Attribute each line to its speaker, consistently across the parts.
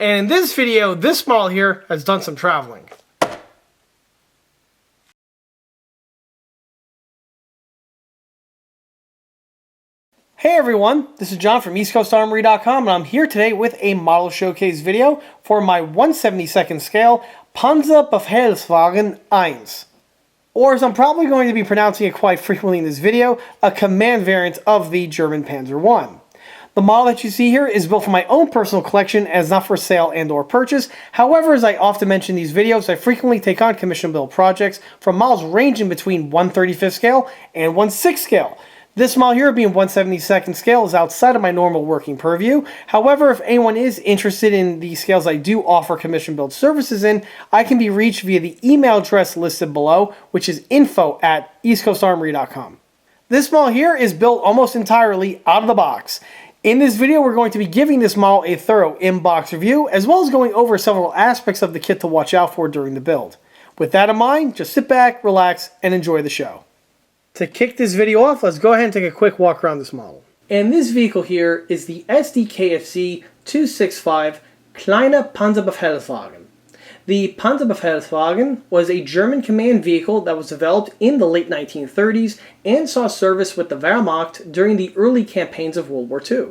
Speaker 1: And in this video, this model here has done some traveling. Hey everyone, this is John from EastCoastArmory.com, and I'm here today with a model showcase video for my 1/72nd scale Panzerbefehlswagen 1. Or, as I'm probably going to be pronouncing it quite frequently in this video, a command variant of the German Panzer I. The model that you see here is built for my own personal collection and is not for sale and or purchase. However, as I often mention in these videos, I frequently take on commission build projects from models ranging between 1/35th scale and 1/6th scale. This model here, being 1/72nd scale, is outside of my normal working purview. However, if anyone is interested in the scales I do offer commission build services in, I can be reached via the email address listed below, which is info@EastCoastArmory.com. This model here is built almost entirely out of the box. In this video, we're going to be giving this model a thorough in-box review, as well as going over several aspects of the kit to watch out for during the build. With that in mind, just sit back, relax, and enjoy the show. To kick this video off, let's go ahead and take a quick walk around this model. And this vehicle here is the Sd.Kfz 265 Kleiner Panzerbefehlswagen. The Panzerbefehlswagen was a German command vehicle that was developed in the late 1930s and saw service with the Wehrmacht during the early campaigns of World War II.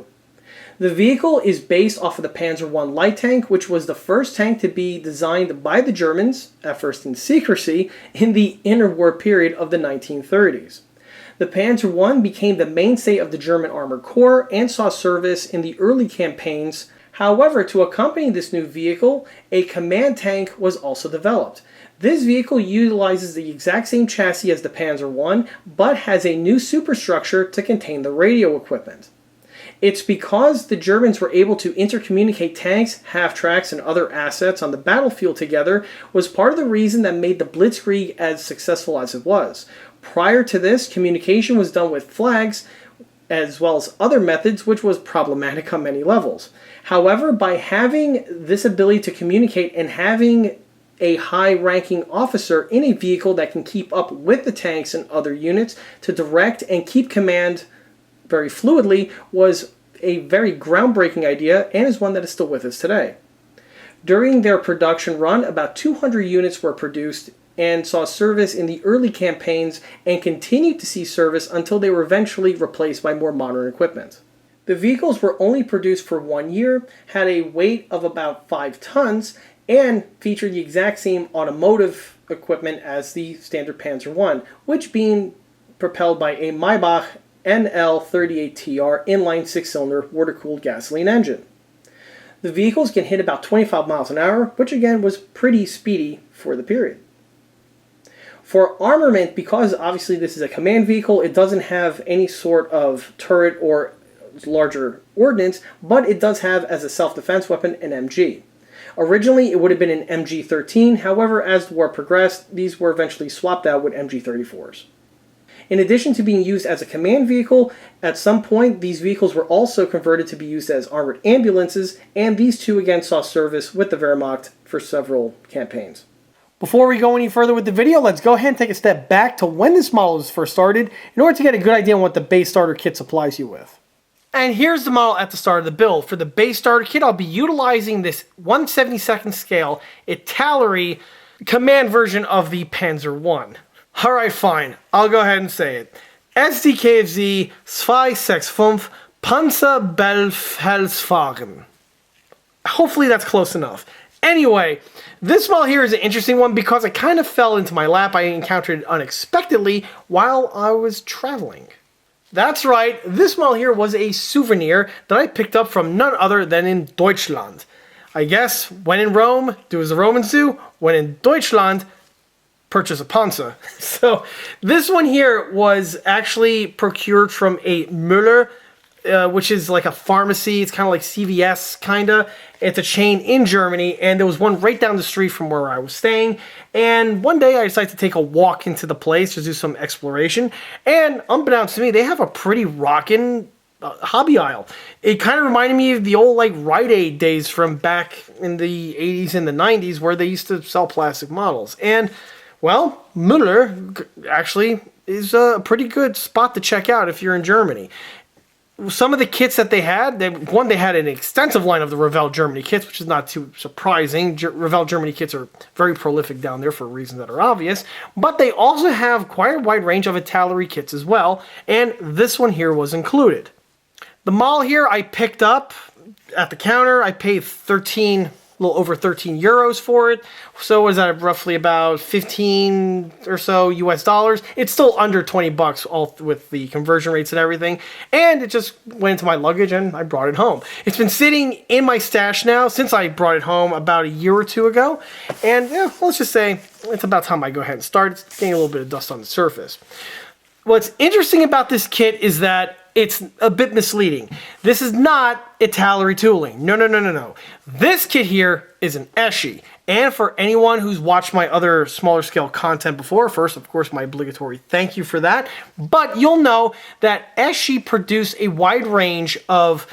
Speaker 1: The vehicle is based off of the Panzer I light tank, which was the first tank to be designed by the Germans, at first in secrecy, in the interwar period of the 1930s. The Panzer I became the mainstay of the German Armored Corps and saw service in the early campaigns. However, to accompany this new vehicle, a command tank was also developed. This vehicle utilizes the exact same chassis as the Panzer I, but has a new superstructure to contain the radio equipment. It's because the Germans were able to intercommunicate tanks, half-tracks, and other assets on the battlefield together was part of the reason that made the Blitzkrieg as successful as it was. Prior to this, communication was done with flags, as well as other methods, which was problematic on many levels. However, by having this ability to communicate and having a high-ranking officer in a vehicle that can keep up with the tanks and other units to direct and keep command very fluidly was a very groundbreaking idea and is one that is still with us today. During their production run, about 200 units were produced and saw service in the early campaigns and continued to see service until they were eventually replaced by more modern equipment. The vehicles were only produced for 1 year, had a weight of about 5 tons, and featured the exact same automotive equipment as the standard Panzer I, which being propelled by a Maybach NL38TR inline 6-cylinder water-cooled gasoline engine. The vehicles can hit about 25 miles an hour, which again was pretty speedy for the period. For armament, because obviously this is a command vehicle, it doesn't have any sort of turret or larger ordnance, but it does have as a self-defense weapon an MG. Originally it would have been an MG13, however as the war progressed, these were eventually swapped out with MG34s. In addition to being used as a command vehicle, at some point these vehicles were also converted to be used as armored ambulances, and these two again saw service with the Wehrmacht for several campaigns. Before we go any further with the video, let's go ahead and take a step back to when this model was first started in order to get a good idea on what the base starter kit supplies you with. And here's the model at the start of the build. For the base starter kit, I'll be utilizing this 1/72nd scale Italeri command version of the Panzer I. Alright, fine. I'll go ahead and say it. Sd.Kfz 265 Panzerbefehlswagen. Hopefully that's close enough. Anyway, this model here is an interesting one because it kind of fell into my lap. I encountered it unexpectedly while I was traveling. That's right, this model here was a souvenir that I picked up from none other than in Deutschland. I guess, when in Rome, do as the Romans do. When in Deutschland, purchase a Panzer. So this one here was actually procured from a Müller, which is like a pharmacy. It's kind of like CVS, kind of. It's a chain in Germany, and there was one right down the street from where I was staying. And one day I decided to take a walk into the place to do some exploration. And unbeknownst to me, they have a pretty rockin' hobby aisle. It kind of reminded me of the old like Rite Aid days from back in the 80s and the 90s where they used to sell plastic models. And well, Müller actually is a pretty good spot to check out if you're in Germany. some of the kits that they had, they had an extensive line of the Revell Germany kits, which is not too surprising. Revell Germany kits are very prolific down there for reasons that are obvious, but they also have quite a wide range of Italeri kits as well, and this one here was included. The model here I picked up at the counter. I paid a little over 13 euros for it. So was that roughly about 15 or so US dollars? It's still under 20 bucks, all with the conversion rates and everything. And it just went into my luggage and I brought it home. It's been sitting in my stash now since I brought it home about a year or two ago. And yeah, let's just say it's about time I go ahead and start. It's getting a little bit of dust on the surface. What's interesting about this kit is that it's a bit misleading. This is not Italeri tooling. No. This kit here is an ESCI. And for anyone who's watched my other smaller scale content before, first, of course, my obligatory thank you for that. But you'll know that ESCI produced a wide range of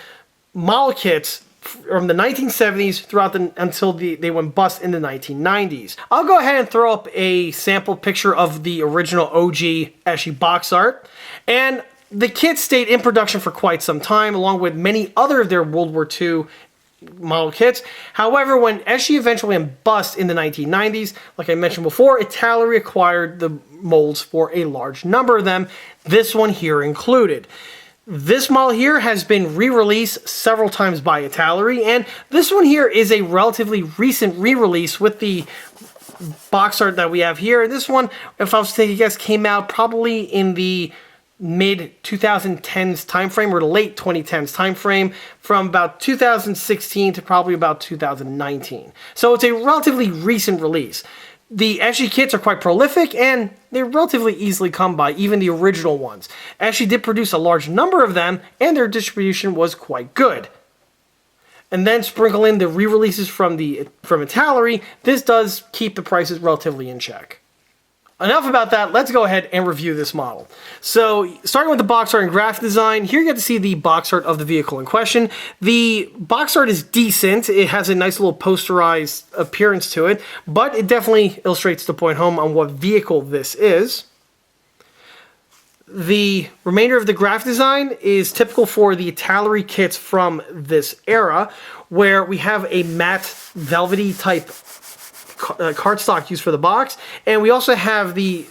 Speaker 1: model kits from the 1970s until they went bust in the 1990s. I'll go ahead and throw up a sample picture of the original OG ESCI box art. And the kit stayed in production for quite some time, along with many other of their World War II model kits. However, when ESCI eventually went bust in the 1990s, like I mentioned before, Italeri acquired the molds for a large number of them, this one here included. This model here has been re-released several times by Italeri, and this one here is a relatively recent re-release with the box art that we have here. This one, if I was to take a guess, came out probably in the mid-2010s timeframe or the late 2010s timeframe, from about 2016 to probably about 2019. So it's a relatively recent release. The ESCI kits are quite prolific and they're relatively easily come by, even the original ones. ESCI did produce a large number of them and their distribution was quite good. And then sprinkle in the re-releases from Italeri, this does keep the prices relatively in check. Enough about that, let's go ahead and review this model. So, starting with the box art and graphic design, here you get to see the box art of the vehicle in question. The box art is decent, it has a nice little posterized appearance to it, but it definitely illustrates the point home on what vehicle this is. The remainder of the graphic design is typical for the Italeri kits from this era, where we have a matte velvety type cardstock used for the box, and we also have the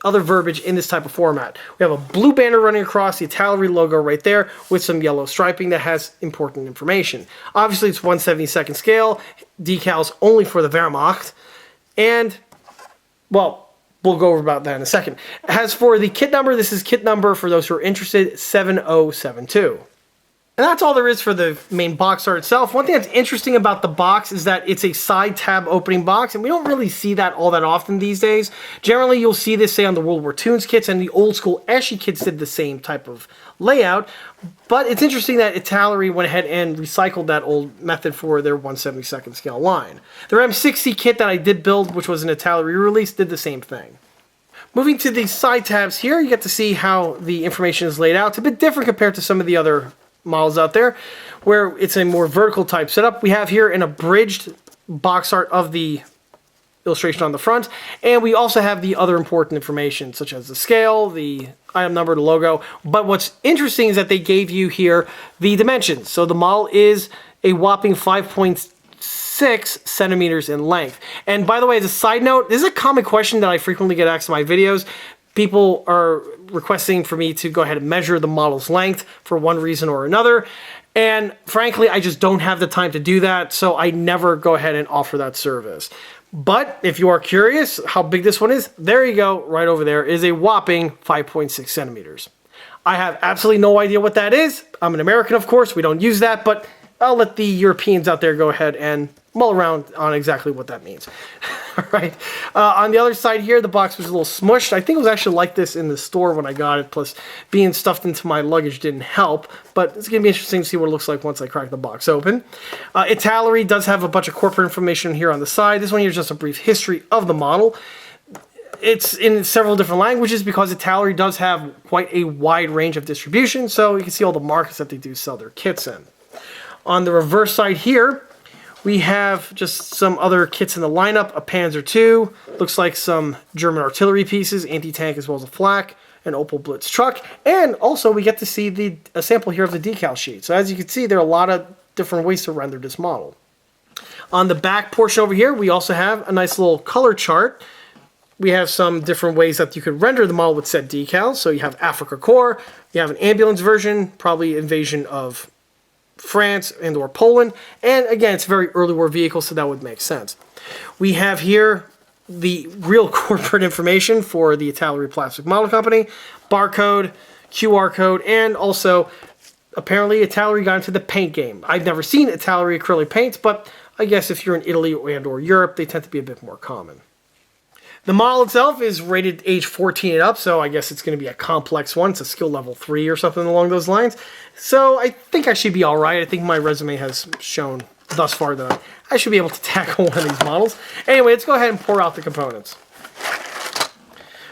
Speaker 1: other verbiage in this type of format. We have a blue banner running across the Italeri logo right there with some yellow striping that has important information. Obviously it's 1/72nd scale, decals only for the Wehrmacht, and well, we'll go over about that in a second. As for the kit number, this is kit number, for those who are interested, 7072. And that's all there is for the main box art itself. One thing that's interesting about the box is that it's a side tab opening box, and we don't really see that all that often these days. Generally, you'll see this, say, on the World War II kits, and the old school ESCI kits did the same type of layout. But it's interesting that Italeri went ahead and recycled that old method for their 1/72nd scale line. Their M60 kit that I did build, which was an Italeri release, did the same thing. Moving to the side tabs here, you get to see how the information is laid out. It's a bit different compared to some of the other models out there, where it's a more vertical type setup. We have here an abridged box art of the illustration on the front, and we also have the other important information, such as the scale, the item number, the logo. But what's interesting is that they gave you here the dimensions. So the model is a whopping 5.6 centimeters in length. And by the way, as a side note, this is a common question that I frequently get asked in my videos. People are requesting for me to go ahead and measure the model's length for one reason or another. And frankly, I just don't have the time to do that, so I never go ahead and offer that service. But if you are curious how big this one is, there you go, right over there is a whopping 5.6 centimeters. I have absolutely no idea what that is. I'm an American, of course, we don't use that, but I'll let the Europeans out there go ahead and mull around on exactly what that means. All right. On the other side here, the box was a little smushed. I think it was actually like this in the store when I got it, plus being stuffed into my luggage didn't help, but it's going to be interesting to see what it looks like once I crack the box open. Italeri does have a bunch of corporate information here on the side. This one here is just a brief history of the model. It's in several different languages because Italeri does have quite a wide range of distribution, so you can see all the markets that they do sell their kits in. On the reverse side here, we have just some other kits in the lineup. A Panzer II, looks like some German artillery pieces, anti-tank as well as a flak. an Opel Blitz truck. And also we get to see a sample here of the decal sheet. So as you can see, there are a lot of different ways to render this model. On the back portion over here, we also have a nice little color chart. We have some different ways that you could render the model with said decals. So you have Africa Corps, you have an ambulance version, probably invasion of France and or Poland. And again, it's a very early war vehicle, so that would make sense. We have here the real corporate information for the Italeri Plastic Model Company, barcode, QR code, and also apparently Italeri got into the paint game. I've never seen Italeri acrylic paints, but I guess if you're in Italy and or Europe, they tend to be a bit more common. The model itself is rated age 14 and up, so I guess it's going to be a complex one. It's a skill level 3 or something along those lines. So I think I should be all right. I think my resume has shown thus far that I should be able to tackle one of these models. Anyway, let's go ahead and pour out the components.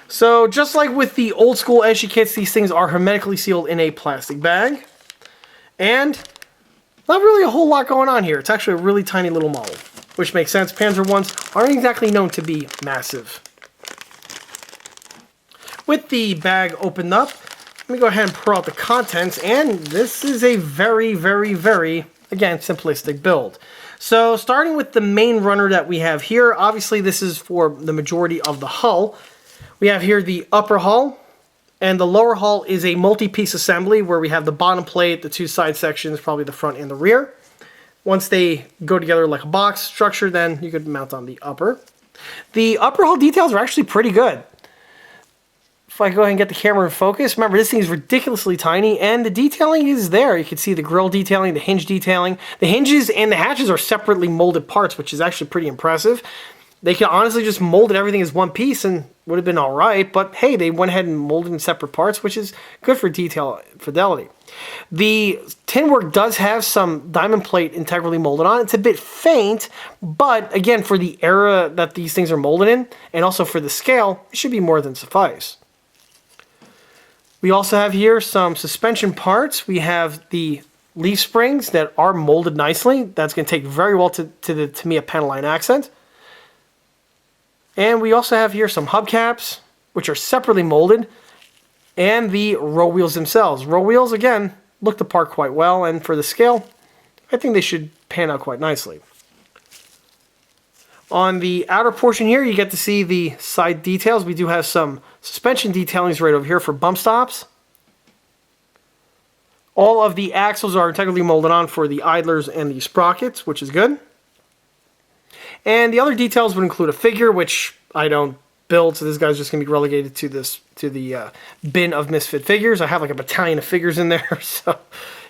Speaker 1: So just like with the old school ESCI kits, these things are hermetically sealed in a plastic bag. And not really a whole lot going on here. It's actually a really tiny little model, which makes sense. Panzer ones aren't exactly known to be massive. With the bag opened up, let me go ahead and pour out the contents, and this is a very, very, very, again, simplistic build. So starting with the main runner that we have here, obviously this is for the majority of the hull. We have here the upper hull, and the lower hull is a multi-piece assembly where we have the bottom plate, the two side sections, probably the front and the rear. Once they go together like a box structure, then you could mount on the upper. The upper hull details are actually pretty good. If I go ahead and get the camera in focus, remember this thing is ridiculously tiny and the detailing is there. You can see the grille detailing, the hinge detailing. The hinges and the hatches are separately molded parts, which is actually pretty impressive. They could honestly just molded everything as one piece and would have been all right, but hey, they went ahead and molded in separate parts, which is good for detail fidelity. The tin work does have some diamond plate integrally molded on. It's a bit faint, but again, for the era that these things are molded in, and also for the scale, it should be more than suffice. We also have here some suspension parts. We have the leaf springs that are molded nicely. That's going to take very well to the Tamiya Pentaline accent. And we also have here some hubcaps, which are separately molded, and the row wheels themselves. Row wheels, again, look the part quite well, and for the scale, I think they should pan out quite nicely. On the outer portion here, you get to see the side details. We do have some suspension detailings right over here for bump stops. All of the axles are integrally molded on for the idlers and the sprockets, which is good. And the other details would include a figure, which I don't build, so this guy's just going to be relegated to the bin of misfit figures. I have like a battalion of figures in there, so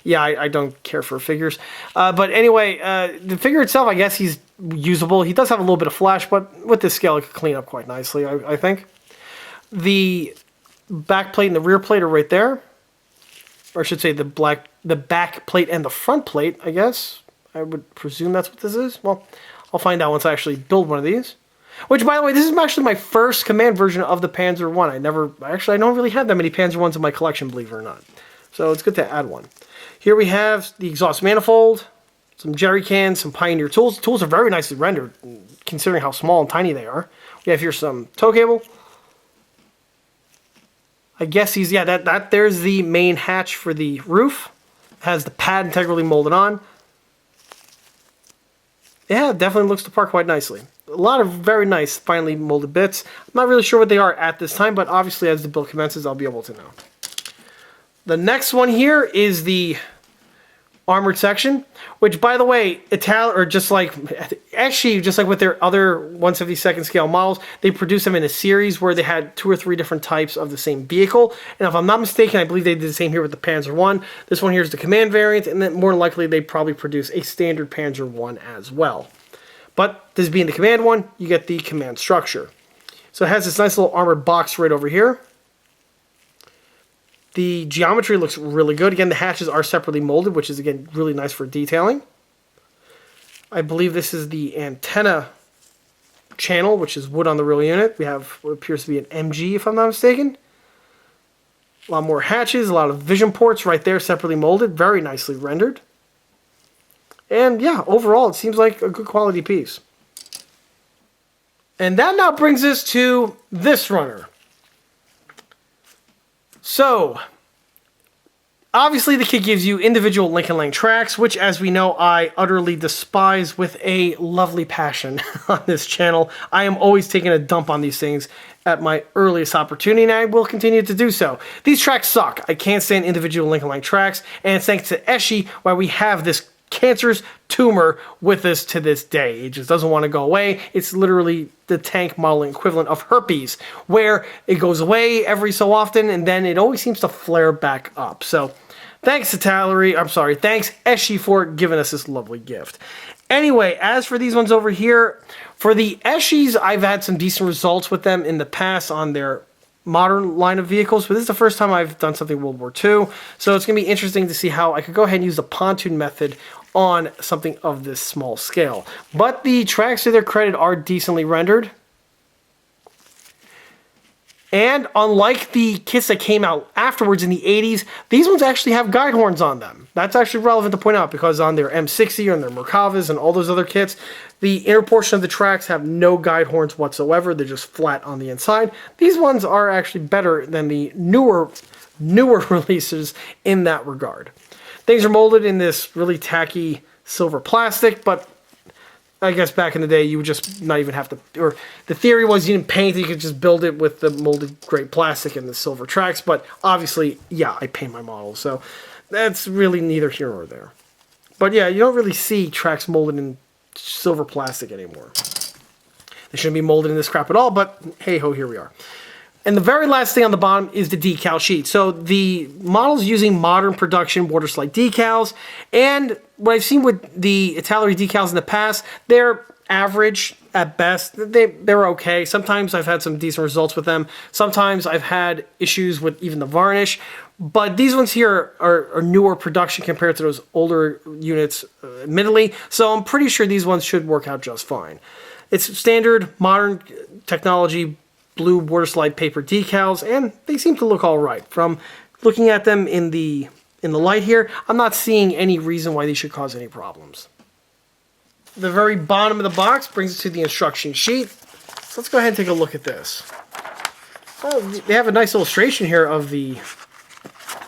Speaker 1: yeah, I don't care for figures. But anyway, the figure itself, I guess he's usable. He does have a little bit of flash, but with this scale, it could clean up quite nicely, I think. The back plate and the rear plate are right there. Or I should say the back plate and the front plate, I guess. I would presume that's what this is. Well, I'll find out once I actually build one of these. Which, by the way, this is actually my first command version of the Panzer 1. I don't really have that many Panzer 1s in my collection, believe it or not. So it's good to add one. Here we have the exhaust manifold, some jerry cans, some Pioneer tools. The tools are very nicely rendered, considering how small and tiny they are. We have here some tow cable. I guess there's the main hatch for the roof. It has the pad integrally molded on. Yeah, it definitely looks the part quite nicely. A lot of very nice finely molded bits. I'm not really sure what they are at this time, but obviously as the build commences, I'll be able to know. The next one here is the armored section, which, by the way, just like with their other 1/72nd scale models, they produced them in a series where they had 2 or 3 different types of the same vehicle. And if I'm not mistaken, I believe they did the same here with the Panzer 1. This one here is the command variant, and then more than likely they probably produce a standard Panzer 1 as well. But this being the command one, you get the command structure. So it has this nice little armored box right over here. The geometry looks really good. Again, the hatches are separately molded, which is, again, really nice for detailing. I believe this is the antenna channel, which is wood on the real unit. We have what appears to be an MG, if I'm not mistaken. A lot more hatches, a lot of vision ports right there, separately molded. Very nicely rendered. And yeah, overall, it seems like a good quality piece. And that now brings us to this runner. So, obviously the kit gives you individual link and length tracks, which, as we know, I utterly despise with a lovely passion on this channel. I am always taking a dump on these things at my earliest opportunity, and I will continue to do so. These tracks suck. I can't stand individual link and length tracks, and it's thanks to ESCI why we have this cancerous tumor with us to this day. It just doesn't want to go away. It's literally the tank modeling equivalent of herpes, where it goes away every so often, and then it always seems to flare back up. So, thanks Italeri, thanks ESCI for giving us this lovely gift. Anyway, as for these ones over here, for the ESCIs, I've had some decent results with them in the past on their modern line of vehicles, but this is the first time I've done something World War II, so it's going to be interesting to see how I could go ahead and use the pontoon method on something of this small scale. But the tracks, to their credit, are decently rendered. And unlike the kits that came out afterwards in the 80s, these ones actually have guide horns on them. That's actually relevant to point out, because on their M60 and their Merkavas and all those other kits, the inner portion of the tracks have no guide horns whatsoever. They're just flat on the inside. These ones are actually better than the newer releases in that regard. Things are molded in this really tacky silver plastic, but I guess back in the day, you would just not even have to, or the theory was you didn't paint it, you could just build it with the molded gray plastic and the silver tracks, but obviously, yeah, I paint my models, so that's really neither here nor there. But yeah, you don't really see tracks molded in silver plastic anymore. They shouldn't be molded in this crap at all, but hey-ho, here we are. And the very last thing on the bottom is the decal sheet. So the model's using modern production water slide decals, and what I've seen with the Italeri decals in the past, they're average at best. They're okay. Sometimes I've had some decent results with them. Sometimes I've had issues with even the varnish. But these ones here are newer production compared to those older units, admittedly. So I'm pretty sure these ones should work out just fine. It's standard modern technology blue water slide paper decals, and they seem to look all right. From looking at them in the light here, I'm not seeing any reason why these should cause any problems. The very bottom of the box brings us to the instruction sheet. So let's go ahead and take a look at this. Well, they have a nice illustration here of the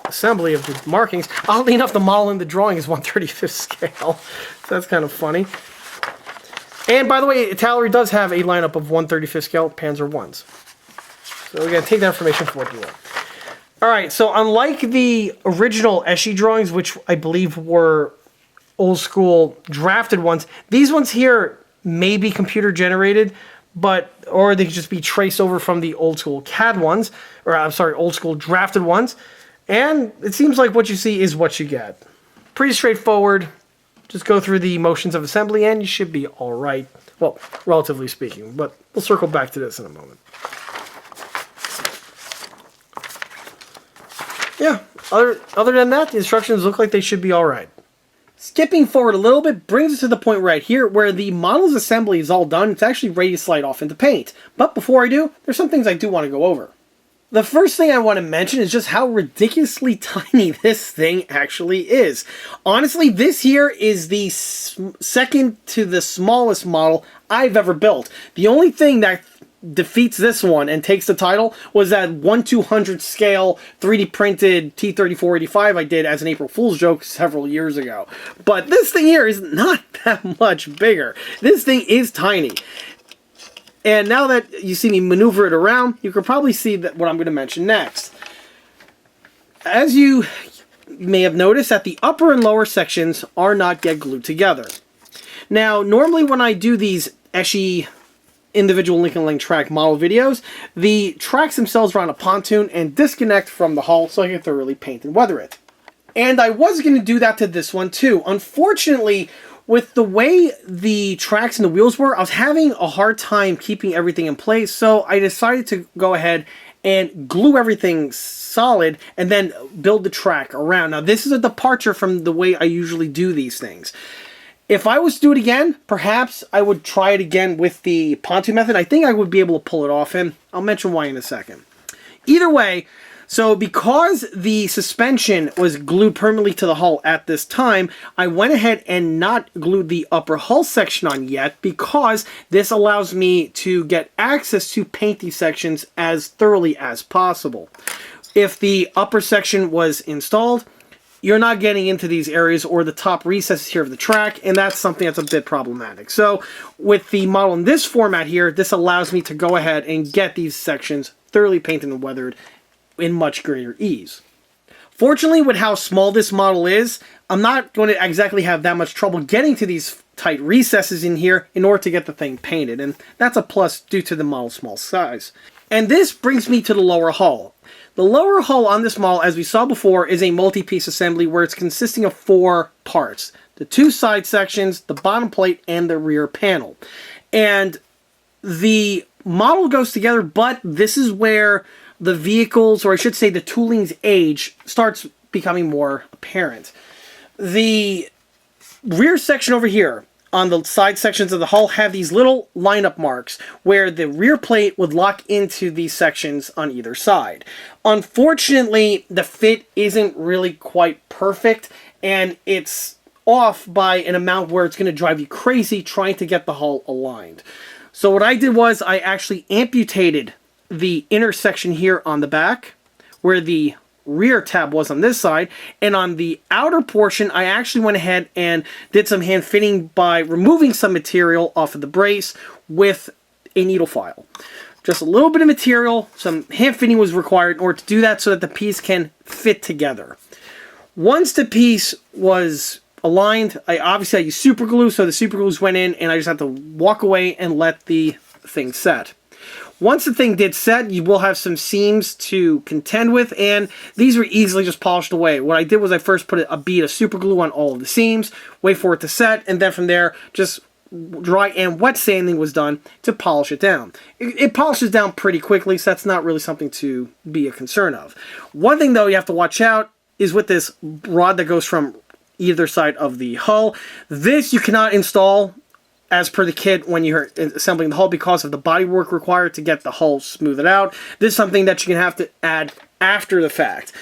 Speaker 1: assembly of the markings. Oddly enough, the model in the drawing is 1/35 scale, so that's kind of funny. And by the way, Italeri does have a lineup of 1/35 scale Panzer Is. So we're going to take that information for what you want. Alright, so unlike the original ESCI drawings, which I believe were old school drafted ones, these ones here may be computer generated, or they could just be traced over from the old school CAD ones, or I'm sorry, old school drafted ones. And it seems like what you see is what you get. Pretty straightforward. Just go through the motions of assembly and you should be alright. Well, relatively speaking, but we'll circle back to this in a moment. Yeah, other than that, the instructions look like they should be alright. Skipping forward a little bit brings us to the point right here where the model's assembly is all done. It's actually ready to slide off into paint. But before I do, there's some things I do want to go over. The first thing I want to mention is just how ridiculously tiny this thing actually is. Honestly, this here is the second to the smallest model I've ever built. The only thing that defeats this one and takes the title was that 1/200 scale 3D printed T-3485 I did as an April Fool's joke several years ago. But this thing here is not that much bigger. This thing is tiny. And now that you see me maneuver it around, you can probably see that what I'm going to mention next. As you may have noticed, that the upper and lower sections are not yet glued together. Now, normally when I do these ESCI individual link and length track model videos, the tracks themselves are on a pontoon and disconnect from the hull so I can thoroughly paint and weather it. And I was going to do that to this one too. Unfortunately, with the way the tracks and the wheels were, I was having a hard time keeping everything in place, so I decided to go ahead and glue everything solid and then build the track around. Now, this is a departure from the way I usually do these things. If I was to do it again, perhaps I would try it again with the pontoon method. I think I would be able to pull it off, and I'll mention why in a second. Either way, so because the suspension was glued permanently to the hull at this time, I went ahead and not glued the upper hull section on yet, because this allows me to get access to paint these sections as thoroughly as possible. if the upper section was installed, you're not getting into these areas or the top recesses here of the track, and that's something that's a bit problematic. So with the model in this format here, this allows me to go ahead and get these sections thoroughly painted and weathered in much greater ease. Fortunately, with how small this model is, I'm not going to exactly have that much trouble getting to these tight recesses in here in order to get the thing painted, and that's a plus due to the model's small size. And this brings me to the lower hull. The lower hull on this model, as we saw before, is a multi-piece assembly where it's consisting of 4 parts. The 2 side sections, the bottom plate, and the rear panel. And the model goes together, but this is where the vehicles, or I should say the tooling's age, starts becoming more apparent. The rear section over here on the side sections of the hull have these little lineup marks where the rear plate would lock into these sections on either side. Unfortunately, the fit isn't really quite perfect, and it's off by an amount where it's going to drive you crazy trying to get the hull aligned. So what I did was I actually amputated the intersection here on the back where the rear tab was on this side, and on the outer portion I actually went ahead and did some hand fitting by removing some material off of the brace with a needle file. Just a little bit of material, some hand fitting was required in order to do that so that the piece can fit together. Once the piece was aligned, I used super glue, so the super glues went in and I just had to walk away and let the thing set. Once the thing did set, you will have some seams to contend with, and these were easily just polished away. What I did was I first put a bead of super glue on all of the seams, wait for it to set, and then from there, just dry and wet sanding was done to polish it down. It polishes down pretty quickly, so that's not really something to be a concern of. One thing, though, you have to watch out is with this rod that goes from either side of the hull. This you cannot install as per the kit when you're assembling the hull because of the bodywork required to get the hull smoothed out. This is something that you can have to add after the fact.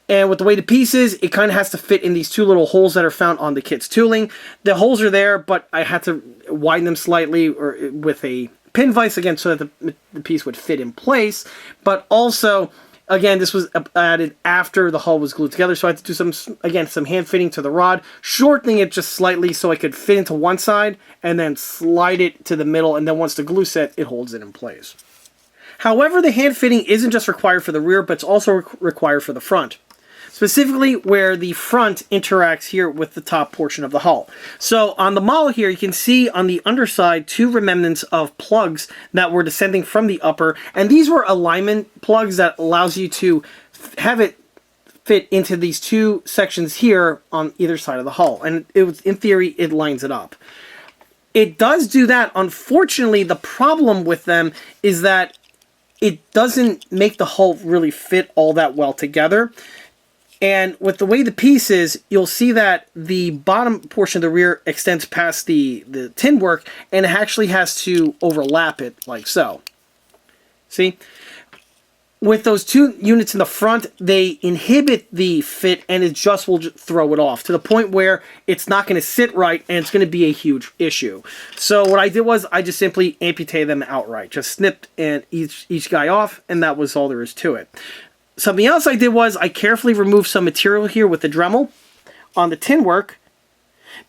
Speaker 1: And with the way the piece is, it kind of has to fit in these 2 little holes that are found on the kit's tooling. The holes are there, but I had to widen them slightly or with a pin vise again so that the piece would fit in place. But also, again, this was added after the hull was glued together, so I had to do some hand fitting to the rod, shortening it just slightly so I could fit into one side, and then slide it to the middle, and then once the glue set, it holds it in place. However, the hand fitting isn't just required for the rear, but it's also required for the front. Specifically where the front interacts here with the top portion of the hull. So on the model here, you can see on the underside 2 remnants of plugs that were descending from the upper, and these were alignment plugs that allows you to have it fit into these 2 sections here on either side of the hull, and it was, in theory, it lines it up. It does do that. Unfortunately, the problem with them is that it doesn't make the hull really fit all that well together. And with the way the piece is, you'll see that the bottom portion of the rear extends past the tin work, and it actually has to overlap it like so. See? With those 2 units in the front, they inhibit the fit, and it just will throw it off to the point where it's not going to sit right, and it's going to be a huge issue. So what I did was I just simply amputated them outright. Just snipped each guy off, and that was all there is to it. Something else I did was I carefully removed some material here with the Dremel on the tin work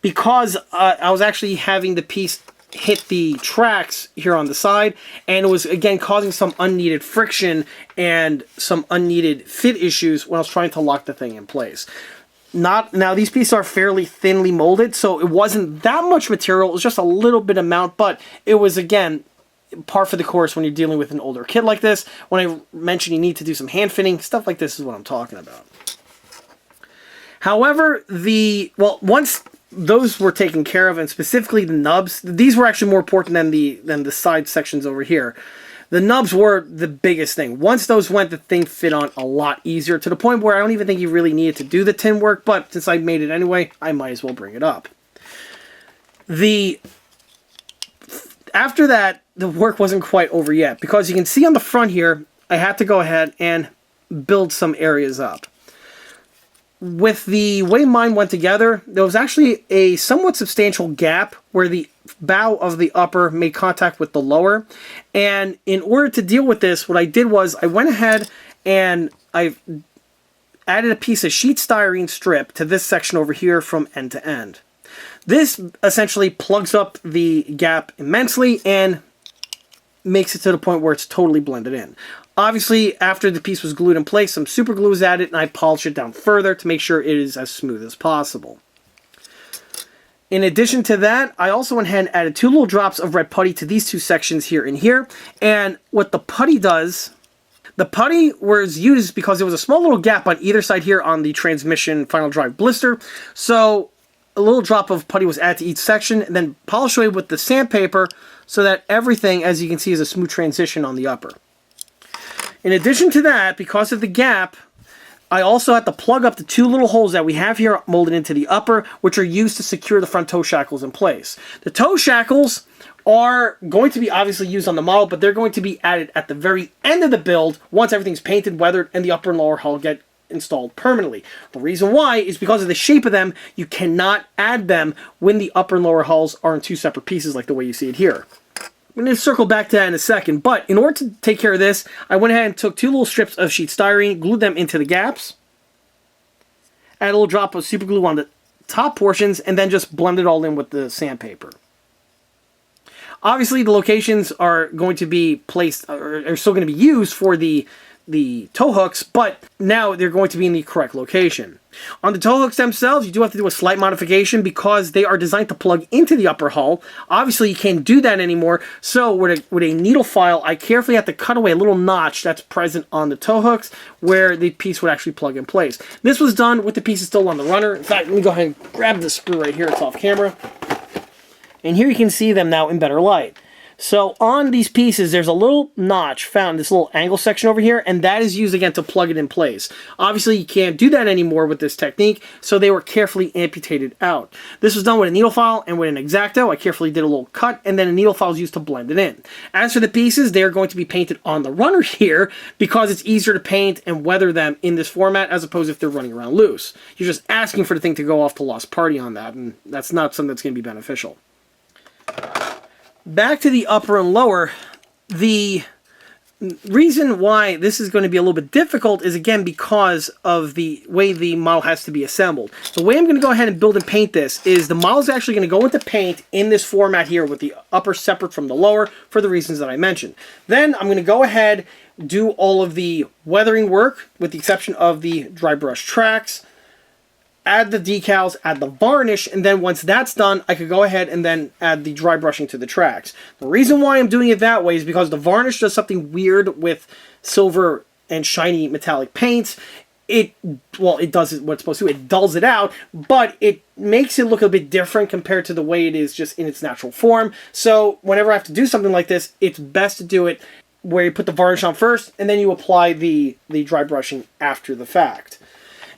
Speaker 1: because I was actually having the piece hit the tracks here on the side, and it was again causing some unneeded friction and some unneeded fit issues when I was trying to lock the thing in place. Now these pieces are fairly thinly molded, so it wasn't that much material. It was just a little bit amount, but it was again par for the course when you're dealing with an older kit like this. When I mentioned you need to do some hand fitting, stuff like this is what I'm talking about. However, once those were taken care of, and specifically the nubs, these were actually more important than the side sections over here. The nubs were the biggest thing. Once those went, the thing fit on a lot easier, to the point where I don't even think you really needed to do the tin work, but since I made it anyway, I might as well bring it up. After that, the work wasn't quite over yet, because you can see on the front here, I had to go ahead and build some areas up. With the way mine went together, there was actually a somewhat substantial gap where the bow of the upper made contact with the lower. And in order to deal with this, what I did was I went ahead and I've added a piece of sheet styrene strip to this section over here from end to end. This essentially plugs up the gap immensely and makes it to the point where it's totally blended in. Obviously, after the piece was glued in place, some super glue was added, and I polished it down further to make sure it is as smooth as possible. In addition to that, I also went ahead and added 2 little drops of red putty to these 2 sections here and here. And what the putty does, the putty was used because there was a small little gap on either side here on the transmission final drive blister. So a little drop of putty was added to each section, and then polished away with the sandpaper so that everything, as you can see, is a smooth transition on the upper. In addition to that, because of the gap, I also had to plug up the 2 little holes that we have here molded into the upper, which are used to secure the front toe shackles in place. The toe shackles are going to be obviously used on the model, but they're going to be added at the very end of the build once everything's painted, weathered, and the upper and lower hull get installed permanently. The reason why is because of the shape of them. You cannot add them when the upper and lower hulls are in 2 separate pieces like the way you see it here. I'm going to circle back to that in a second, but in order to take care of this, I went ahead and took 2 little strips of sheet styrene, glued them into the gaps, add a little drop of super glue on the top portions, and then just blend it all in with the sandpaper. Obviously, the locations are going to be placed, or are still going to be used for the tow hooks, but now they're going to be in the correct location. On the tow hooks themselves, you do have to do a slight modification because they are designed to plug into the upper hull. Obviously, you can't do that anymore, so with a needle file, I carefully have to cut away a little notch that's present on the tow hooks where the piece would actually plug in place. This was done with the pieces still on the runner. In fact, let me go ahead and grab this screw right here. It's off camera. And here you can see them now in better light. So on these pieces, there's a little notch found in this little angle section over here, and that is used again to plug it in place. Obviously, you can't do that anymore with this technique, so they were carefully amputated out. This was done with a needle file and with an X-Acto. I carefully did a little cut, and then a needle file is used to blend it in. As for the pieces, they are going to be painted on the runner here because it's easier to paint and weather them in this format as opposed if they're running around loose. You're just asking for the thing to go off to lost party on that, and that's not something that's going to be beneficial. Back to the upper and lower, the reason why this is going to be a little bit difficult is, again, because of the way the model has to be assembled. The way I'm going to go ahead and build and paint this is the model is actually going to go into paint in this format here with the upper separate from the lower for the reasons that I mentioned. Then I'm going to go ahead, do all of the weathering work with the exception of the dry brush tracks, add the decals, add the varnish, and then once that's done, I could go ahead and then add the dry brushing to the tracks. The reason why I'm doing it that way is because the varnish does something weird with silver and shiny metallic paints. It does what it's supposed to. It dulls it out, but it makes it look a bit different compared to the way it is just in its natural form. So whenever I have to do something like this, it's best to do it where you put the varnish on first, and then you apply the dry brushing after the fact.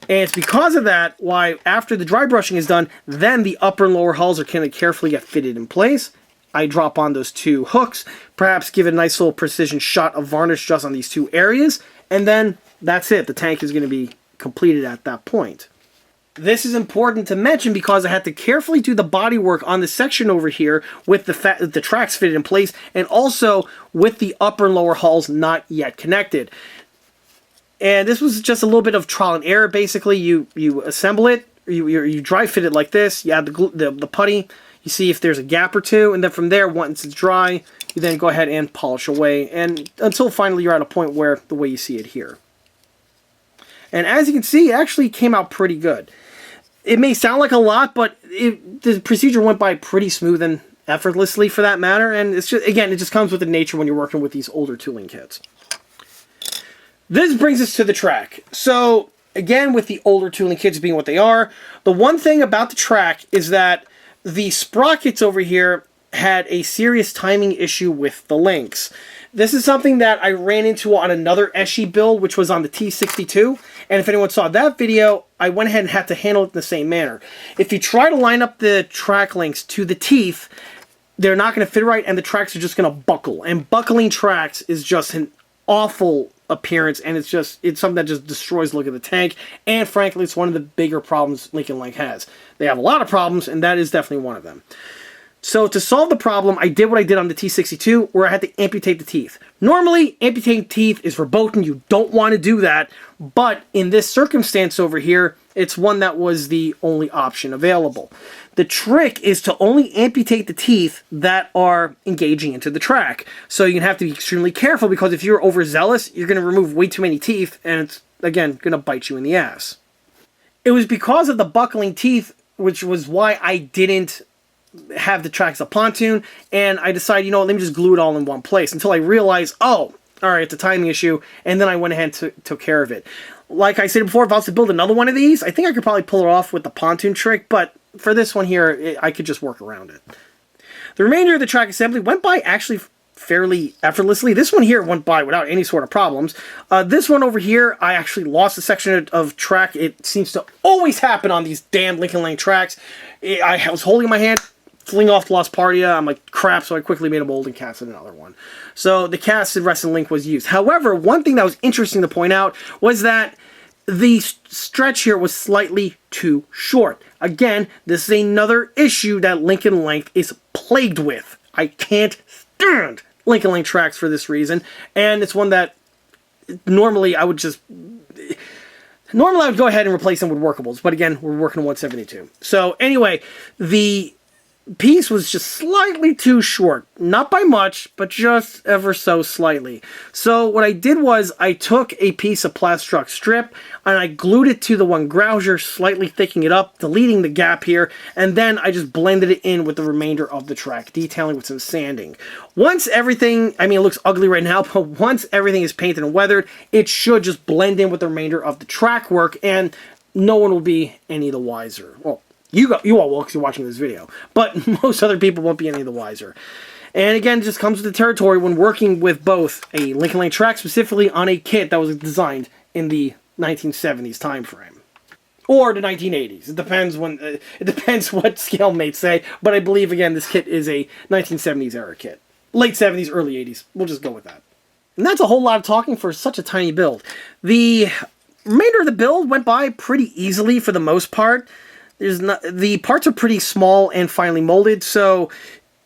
Speaker 1: And it's because of that why after the dry brushing is done, then the upper and lower hulls are kind of carefully get fitted in place. I drop on those 2 hooks, perhaps give it a nice little precision shot of varnish just on these 2 areas, and then that's it. The tank is going to be completed at that point. This is important to mention because I had to carefully do the body work on the section over here with the tracks fitted in place, and also with the upper and lower hulls not yet connected. And this was just a little bit of trial and error. Basically, you assemble it, you dry fit it like this, you add the putty, you see if there's a gap or 2, and then from there, once it's dry, you then go ahead and polish away, and until finally you're at a point where the way you see it here. And as you can see, it actually came out pretty good. It may sound like a lot, but the procedure went by pretty smooth and effortlessly for that matter, and it's just, again, it just comes with the nature when you're working with these older tooling kits. This brings us to the track. So, again, with the older tooling kits being what they are, the one thing about the track is that the sprockets over here had a serious timing issue with the links. This is something that I ran into on another ESCI build, which was on the T62, and if anyone saw that video, I went ahead and had to handle it in the same manner. If you try to line up the track links to the teeth, they're not going to fit right, and the tracks are just going to buckle. And buckling tracks is just an awful appearance, and it's something that just destroys the look of the tank, and frankly, it's one of the bigger problems Lincoln Link has. They have a lot of problems, and that is definitely one of them. So to solve the problem, I did what I did on the T62, where I had to amputate the teeth. Normally, amputating teeth is verboten. You don't want to do that. But in this circumstance over here, it's one that was the only option available. The trick is to only amputate the teeth that are engaging into the track. So you're going to have to be extremely careful, because if you're overzealous, you're going to remove way too many teeth, and it's, again, going to bite you in the ass. It was because of the buckling teeth, which was why I didn't have the tracks a pontoon, and I decided, you know what, let me just glue it all in one place, until I realized, oh, all right, it's a timing issue, and then I went ahead and took care of it. Like I said before, if I was to build another one of these, I think I could probably pull it off with the pontoon trick, but for this one here, I could just work around it. The remainder of the track assembly went by actually fairly effortlessly. This one here went by without any sort of problems. This one over here, I actually lost a section of track. It seems to always happen on these damn Lincoln Lane tracks. I was holding my hand, fling off the lost partia. I'm like, crap, so I quickly made a mold and casted another one. So the casted resin link was used. However, one thing that was interesting to point out was that the stretch here was slightly too short. Again, this is another issue that Lincoln Length is plagued with. I can't stand Lincoln Lane tracks for this reason, and it's one that normally I would go ahead and replace them with workables, but again, we're working on 172. So anyway, the piece was just slightly too short. Not by much, but just ever so slightly. So what I did was I took a piece of Plastruct strip and I glued it to the one grouser, slightly thickening it up, deleting the gap here, and then I just blended it in with the remainder of the track, detailing with some sanding. Once everything, I mean, it looks ugly right now, but once everything is painted and weathered, it should just blend in with the remainder of the track work, and no one will be any the wiser. Well, you all will, because you're watching this video, but most other people won't be any the wiser. And again, it just comes with the territory when working with both a Lincoln Lane track, specifically on a kit that was designed in the 1970s time frame, or the 1980s. It depends it depends what scale mates say, but I believe again this kit is a 1970s era kit, late 70s, early 80s. We'll just go with that. And that's a whole lot of talking for such a tiny build. The remainder of the build went by pretty easily for the most part. The parts are pretty small and finely molded, so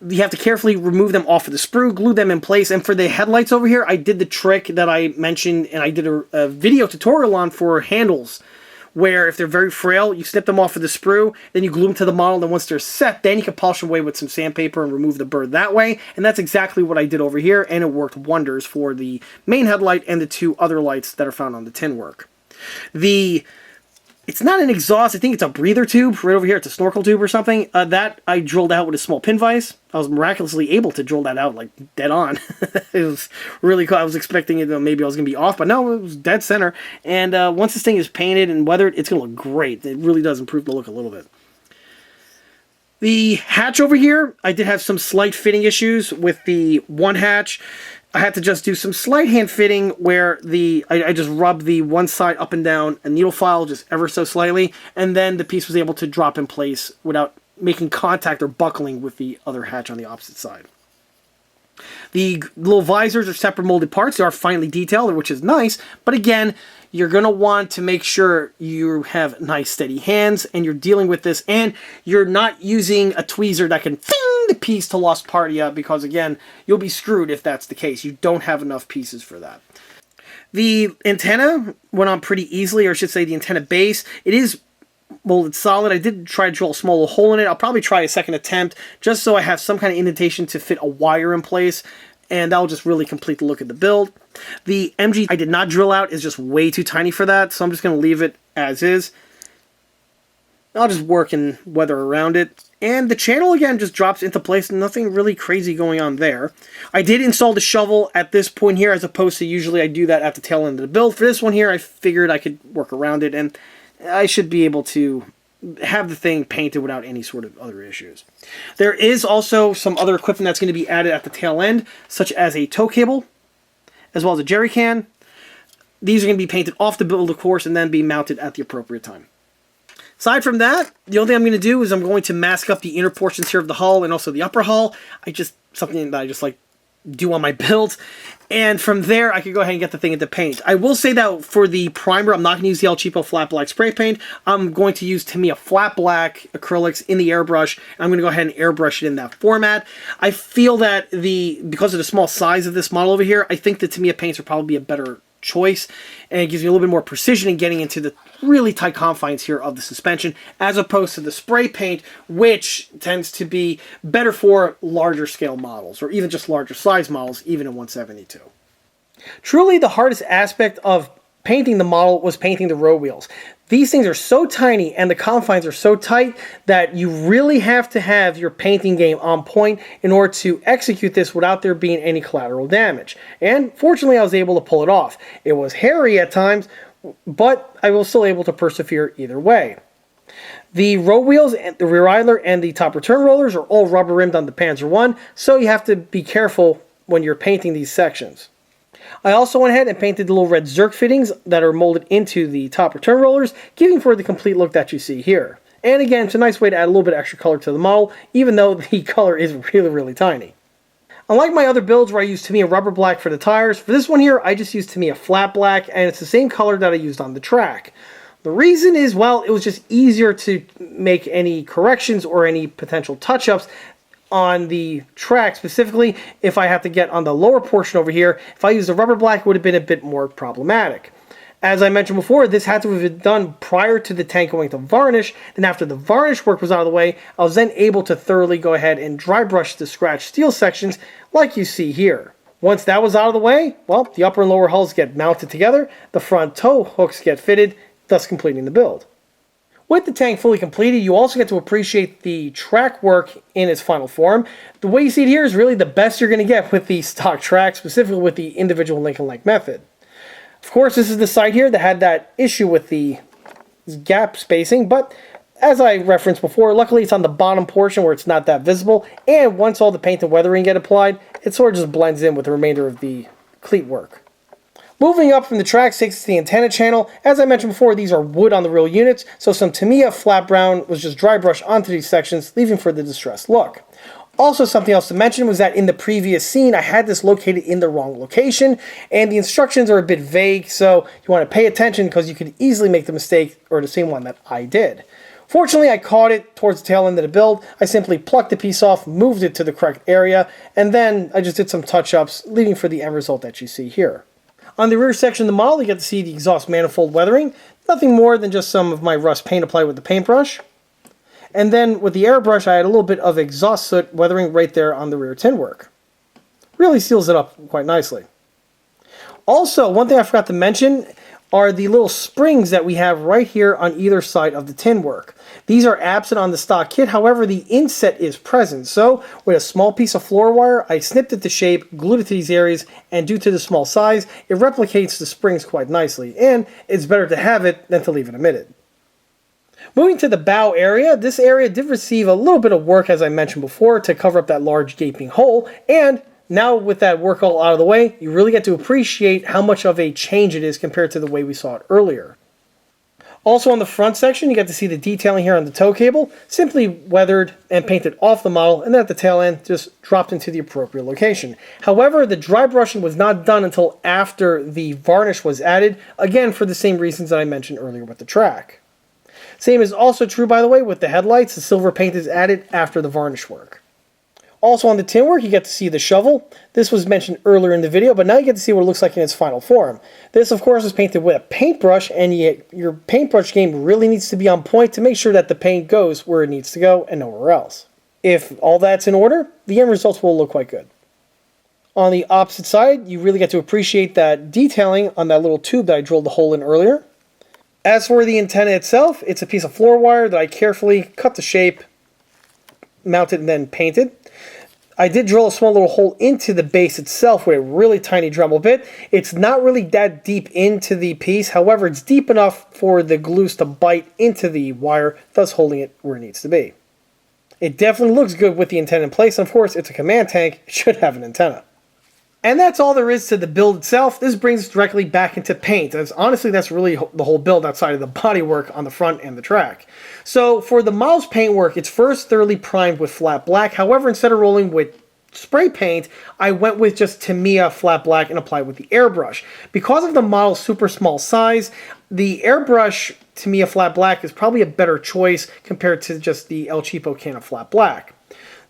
Speaker 1: you have to carefully remove them off of the sprue, glue them in place. And for the headlights over here, I did the trick that I mentioned, and I did a video tutorial on for handles, where if they're very frail, you snip them off of the sprue, then you glue them to the model, and once they're set, then you can polish away with some sandpaper and remove the bird that way. And that's exactly what I did over here, and it worked wonders for the main headlight and the two other lights that are found on the tin work. It's not an exhaust, I think it's a breather tube. Right over here, it's a snorkel tube or something. That I drilled out with a small pin vise. I was miraculously able to drill that out, like, dead on. It was really cool. I was expecting it, maybe I was going to be off, but no, it was dead center. And once this thing is painted and weathered, it's going to look great. It really does improve the look a little bit. The hatch over here, I did have some slight fitting issues with the one hatch. I had to just do some slight hand fitting where I just rubbed the one side up and down a needle file just ever so slightly, and then the piece was able to drop in place without making contact or buckling with the other hatch on the opposite side. The little visors are separate molded parts. They are finely detailed, which is nice, but again, you're going to want to make sure you have nice steady hands and you're dealing with this, and you're not using a tweezer that can fing the piece to lost partia, because again, you'll be screwed if that's the case. You don't have enough pieces for that. The antenna went on pretty easily, or I should say the antenna base. It is molded solid. I did try to drill a small little hole in it. I'll probably try a second attempt just so I have some kind of indentation to fit a wire in place, and that'll just really complete the look of the build. The MG I did not drill out is just way too tiny for that, so I'm just going to leave it as is. I'll just work and weather around it. And the channel, again, just drops into place. Nothing really crazy going on there. I did install the shovel at this point here, as opposed to usually I do that at the tail end of the build. For this one here, I figured I could work around it, and I should be able to have the thing painted without any sort of other issues. There is also some other equipment that's going to be added at the tail end, such as a tow cable, as well as a jerry can. These are going to be painted off the build, of course, and then be mounted at the appropriate time. Aside from that, the only thing I'm going to do is I'm going to mask up the inner portions here of the hull and also the upper hull. Something that I just like do on my build. And from there, I could go ahead and get the thing into paint. I will say that for the primer, I'm not going to use the El Cheapo flat black spray paint. I'm going to use Tamiya flat black acrylics in the airbrush. I'm going to go ahead and airbrush it in that format. I feel that because of the small size of this model over here, I think the Tamiya paints are probably a better choice, and it gives you a little bit more precision in getting into the really tight confines here of the suspension, as opposed to the spray paint, which tends to be better for larger scale models, or even just larger size models, even in 172. Truly, the hardest aspect of painting the model was painting the road wheels. These things are so tiny and the confines are so tight that you really have to have your painting game on point in order to execute this without there being any collateral damage. And fortunately, I was able to pull it off. It was hairy at times, but I was still able to persevere either way. The road wheels, the rear idler, and the top return rollers are all rubber rimmed on the Panzer 1, so you have to be careful when you're painting these sections. I also went ahead and painted the little red Zerk fittings that are molded into the top return rollers, giving for the complete look that you see here. And again, it's a nice way to add a little bit extra color to the model, even though the color is really, really tiny. Unlike my other builds where I used Tamiya rubber black for the tires, for this one here, I just used Tamiya flat black, and it's the same color that I used on the track. The reason is, well, it was just easier to make any corrections or any potential touch-ups on the track, specifically if I have to get on the lower portion over here. If I used the rubber black, it would have been a bit more problematic. As I mentioned before, this had to have been done prior to the tank going to varnish. Then after the varnish work was out of the way, I was then able to thoroughly go ahead and dry brush the scratched steel sections like you see here. Once that was out of the way, well, the upper and lower hulls get mounted together, the front tow hooks get fitted, thus completing the build. With the tank fully completed, you also get to appreciate the track work in its final form. The way you see it here is really the best you're going to get with the stock track, specifically with the individual link and length method. Of course, this is the side here that had that issue with the gap spacing, but as I referenced before, luckily it's on the bottom portion where it's not that visible, and once all the paint and weathering get applied, it sort of just blends in with the remainder of the cleat work. Moving up from the track takes us to the antenna channel. As I mentioned before, these are wood on the real units, so some Tamiya flat brown was just dry brushed onto these sections, leaving for the distressed look. Also, something else to mention was that in the previous scene, I had this located in the wrong location, and the instructions are a bit vague, so you want to pay attention because you could easily make the mistake, or the same one that I did. Fortunately, I caught it towards the tail end of the build. I simply plucked the piece off, moved it to the correct area, and then I just did some touch-ups, leaving for the end result that you see here. On the rear section of the model, you get to see the exhaust manifold weathering. Nothing more than just some of my rust paint applied with the paintbrush. And then with the airbrush, I had a little bit of exhaust soot weathering right there on the rear tin work. Really seals it up quite nicely. Also, one thing I forgot to mention are the little springs that we have right here on either side of the tin work. These are absent on the stock kit, however the inset is present. So with a small piece of floor wire, I snipped it to shape, glued it to these areas, and due to the small size, it replicates the springs quite nicely, and it's better to have it than to leave it omitted. Moving to the bow area, this area did receive a little bit of work, as I mentioned before, to cover up that large gaping hole, and now with that work all out of the way, you really get to appreciate how much of a change it is compared to the way we saw it earlier. Also on the front section, you get to see the detailing here on the tow cable, simply weathered and painted off the model, and then at the tail end, just dropped into the appropriate location. However, the dry brushing was not done until after the varnish was added, again for the same reasons that I mentioned earlier with the track. Same is also true, by the way, with the headlights. The silver paint is added after the varnish work. Also on the tin work, you get to see the shovel. This was mentioned earlier in the video, but now you get to see what it looks like in its final form. This, of course, is painted with a paintbrush, and your paintbrush game really needs to be on point to make sure that the paint goes where it needs to go and nowhere else. If all that's in order, the end results will look quite good. On the opposite side, you really get to appreciate that detailing on that little tube that I drilled the hole in earlier. As for the antenna itself, it's a piece of floor wire that I carefully cut to shape, mounted, and then painted. I did drill a small little hole into the base itself with a really tiny Dremel bit. It's not really that deep into the piece, however, it's deep enough for the glues to bite into the wire, thus holding it where it needs to be. It definitely looks good with the antenna in place, and of course, it's a command tank, it should have an antenna. And that's all there is to the build itself. This brings us directly back into paint. Honestly, that's really the whole build outside of the bodywork on the front and the track. So for the model's paintwork, it's first thoroughly primed with flat black. However, instead of rolling with spray paint, I went with just Tamiya flat black and applied with the airbrush. Because of the model's super small size, the airbrush Tamiya flat black is probably a better choice compared to just the El Cheapo can of flat black.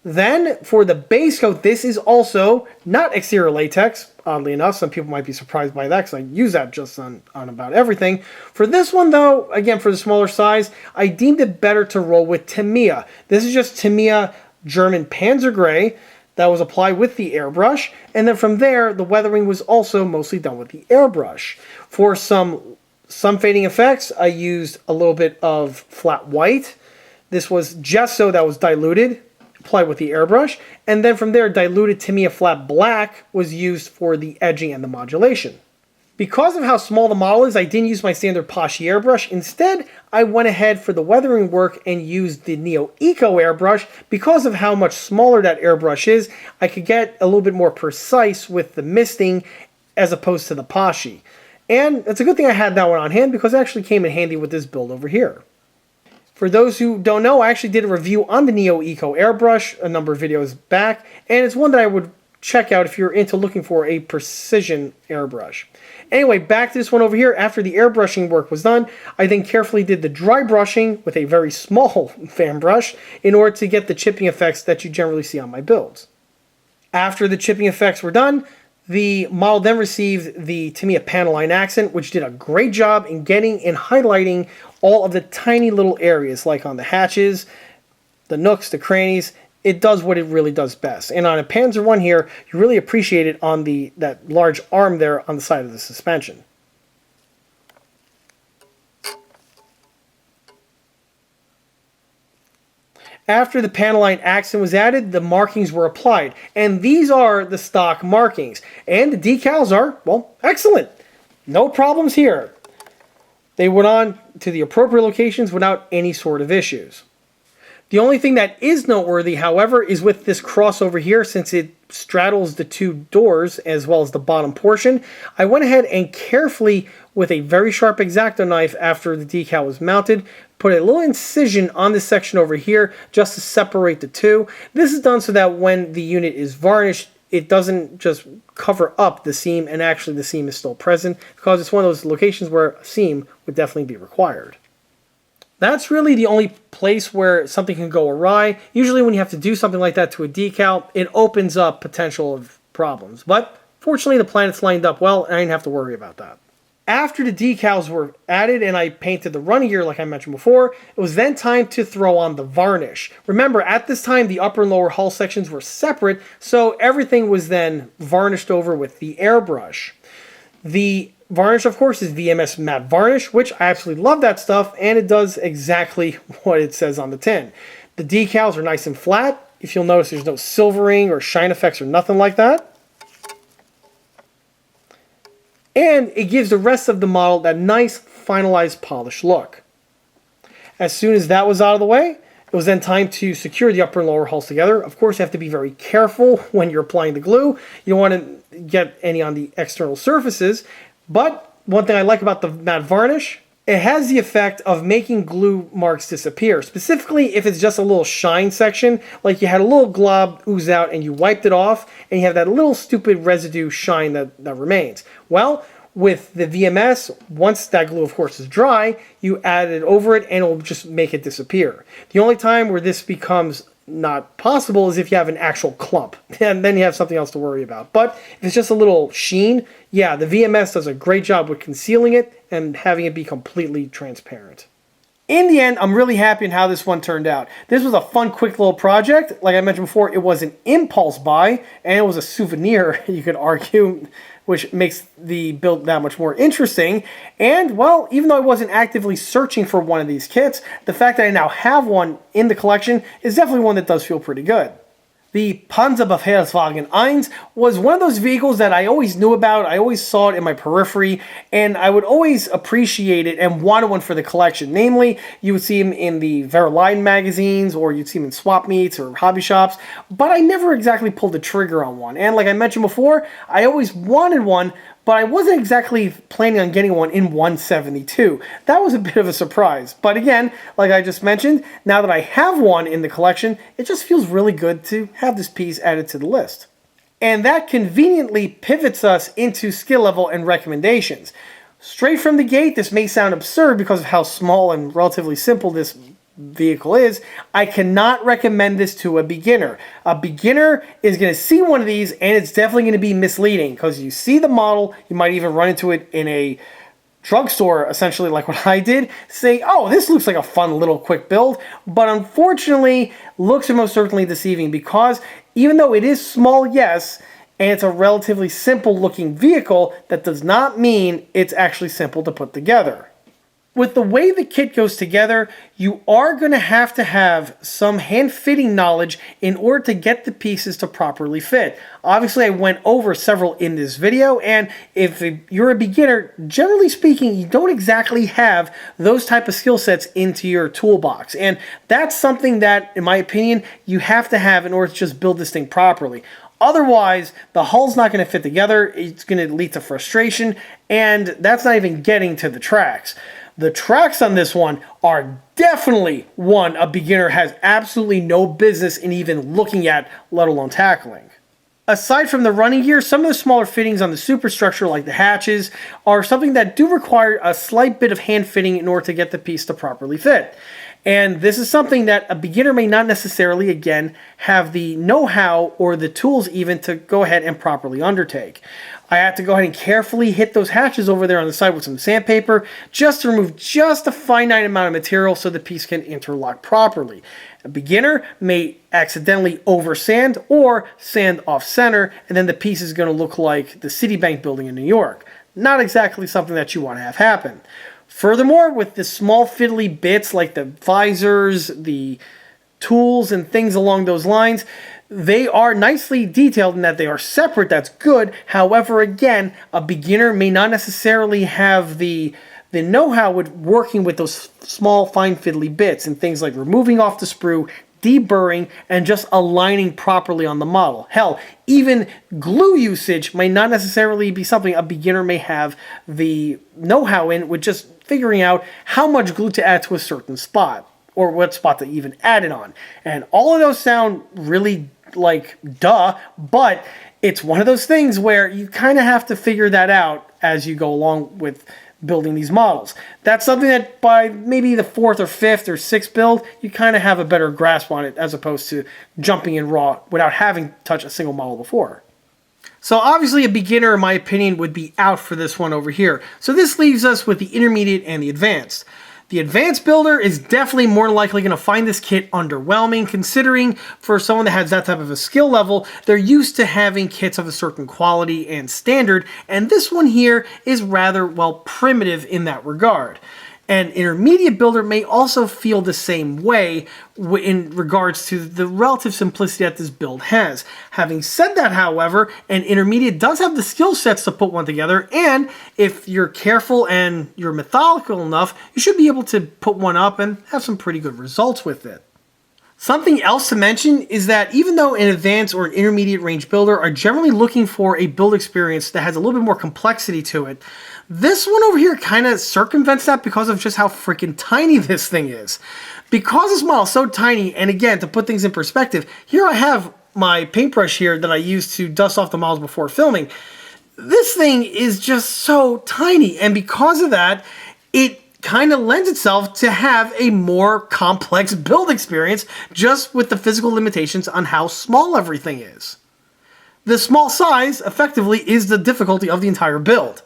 Speaker 1: Then, for the base coat, this is also not exterior latex, oddly enough. Some people might be surprised by that because I use that just on about everything. For this one, though, again, for the smaller size, I deemed it better to roll with Tamiya. This is just Tamiya German Panzer Gray that was applied with the airbrush. And then from there, the weathering was also mostly done with the airbrush. For some fading effects, I used a little bit of flat white. This was gesso that was diluted, applied with the airbrush, and then from there diluted Tamiya flat black was used for the edging and the modulation. Because of how small the model is, I didn't use my standard Paschi airbrush. Instead, I went ahead for the weathering work and used the Neo Eco airbrush. Because of how much smaller that airbrush is, I could get a little bit more precise with the misting as opposed to the Paschi. And it's a good thing I had that one on hand because it actually came in handy with this build over here. For those who don't know, I actually did a review on the Neo Eco airbrush a number of videos back, and it's one that I would check out if you're into looking for a precision airbrush. Anyway, back to this one over here. After the airbrushing work was done, I then carefully did the dry brushing with a very small fan brush in order to get the chipping effects that you generally see on my builds. After the chipping effects were done, the model then received the Tamiya panel line accent, which did a great job in getting and highlighting all of the tiny little areas, like on the hatches, the nooks, the crannies. It does what it really does best. And on a Panzer 1 here, you really appreciate it on that large arm there on the side of the suspension. After the panel line accent was added, the markings were applied. And these are the stock markings. And the decals are, well, excellent. No problems here. They went on to the appropriate locations without any sort of issues. The only thing that is noteworthy, however, is with this crossover here, since it straddles the two doors as well as the bottom portion, I went ahead and carefully, with a very sharp X-Acto knife after the decal was mounted, put a little incision on this section over here just to separate the two. This is done so that when the unit is varnished, it doesn't just cover up the seam and actually the seam is still present, because it's one of those locations where a seam would definitely be required. That's really the only place where something can go awry. Usually when you have to do something like that to a decal, it opens up potential of problems. But fortunately the planets lined up well and I didn't have to worry about that. After the decals were added and I painted the running gear like I mentioned before, it was then time to throw on the varnish. Remember, at this time the upper and lower hull sections were separate, so everything was then varnished over with the airbrush. The varnish, of course, is VMS matte varnish, which I absolutely love that stuff, and it does exactly what it says on the tin. The decals are nice and flat. If you'll notice, there's no silvering or shine effects or nothing like that. And it gives the rest of the model that nice, finalized, polished look. As soon as that was out of the way, it was then time to secure the upper and lower hulls together. Of course, you have to be very careful when you're applying the glue. You don't want to get any on the external surfaces. But one thing I like about the matte varnish, it has the effect of making glue marks disappear. Specifically, if it's just a little shine section, like you had a little glob ooze out and you wiped it off, and you have that little stupid residue shine that remains. Well, with the VMS, once that glue, of course, is dry, you add it over it and it'll just make it disappear. The only time where this becomes not possible is if you have an actual clump, and then you have something else to worry about. But if it's just a little sheen, yeah, the VMS does a great job with concealing it and having it be completely transparent. In the end, I'm really happy in how this one turned out. This was a fun, quick little project. Like I mentioned before, it was an impulse buy, and it was a souvenir, you could argue, which makes the build that much more interesting. And, well, even though I wasn't actively searching for one of these kits, the fact that I now have one in the collection is definitely one that does feel pretty good. The Panzerbefehlswagen 1 was one of those vehicles that I always knew about. I always saw it in my periphery, and I would always appreciate it and wanted one for the collection. Namely, you would see them in the Verline magazines, or you'd see them in swap meets or hobby shops, but I never exactly pulled the trigger on one. And like I mentioned before, I always wanted one, but I wasn't exactly planning on getting one in 172. That was a bit of a surprise. But again, like I just mentioned, now that I have one in the collection, it just feels really good to have this piece added to the list. And that conveniently pivots us into skill level and recommendations. Straight from the gate, this may sound absurd because of how small and relatively simple this vehicle is. I cannot recommend this to a beginner. A beginner is going to see one of these and it's definitely going to be misleading because you see the model, you might even run into it in a drugstore, essentially like what I did, say, oh, this looks like a fun little quick build, but unfortunately looks are most certainly deceiving because even though it is small, yes, and it's a relatively simple looking vehicle, that does not mean it's actually simple to put together. With the way the kit goes together, you are going to have some hand-fitting knowledge in order to get the pieces to properly fit. Obviously, I went over several in this video, and if you're a beginner, generally speaking, you don't exactly have those type of skill sets into your toolbox. And that's something that, in my opinion, you have to have in order to just build this thing properly. Otherwise, the hull's not going to fit together, it's going to lead to frustration, and that's not even getting to the tracks. The tracks on this one are definitely one a beginner has absolutely no business in even looking at, let alone tackling. Aside from the running gear, some of the smaller fittings on the superstructure, like the hatches, are something that do require a slight bit of hand fitting in order to get the piece to properly fit. And this is something that a beginner may not necessarily, again, have the know-how or the tools even to go ahead and properly undertake. I had to go ahead and carefully hit those hatches over there on the side with some sandpaper just to remove just a finite amount of material so the piece can interlock properly. A beginner may accidentally over sand or sand off center, and then the piece is going to look like the Citibank building in New York. Not exactly something that you want to have happen. Furthermore, with the small fiddly bits like the visors, the tools, and things along those lines, they are nicely detailed in that they are separate. That's good. However, again, a beginner may not necessarily have the know-how with working with those small, fine fiddly bits and things like removing off the sprue, deburring, and just aligning properly on the model. Hell, even glue usage may not necessarily be something a beginner may have the know-how in, with just figuring out how much glue to add to a certain spot, or what spot to even add it on. And all of those sound really like duh, but it's one of those things where you kind of have to figure that out as you go along with building these models. That's something that by maybe the 4th or 5th or 6th build, you kind of have a better grasp on it as opposed to jumping in raw without having touched a single model before. So obviously a beginner, in my opinion, would be out for this one over here. So this leaves us with the intermediate and the advanced. The advanced builder is definitely more likely going to find this kit underwhelming, considering for someone that has that type of a skill level, they're used to having kits of a certain quality and standard, and this one here is rather, well, primitive in that regard. An intermediate builder may also feel the same way in regards to the relative simplicity that this build has. Having said that, however, an intermediate does have the skill sets to put one together, and if you're careful and you're methodical enough, you should be able to put one up and have some pretty good results with it. Something else to mention is that even though an advanced or an intermediate range builder are generally looking for a build experience that has a little bit more complexity to it, this one over here kind of circumvents that because of just how freaking tiny this thing is. Because this model is so tiny, and again, to put things in perspective, here I have my paintbrush here that I use to dust off the models before filming. This thing is just so tiny, and because of that, it kind of lends itself to have a more complex build experience just with the physical limitations on how small everything is. The small size, effectively, is the difficulty of the entire build.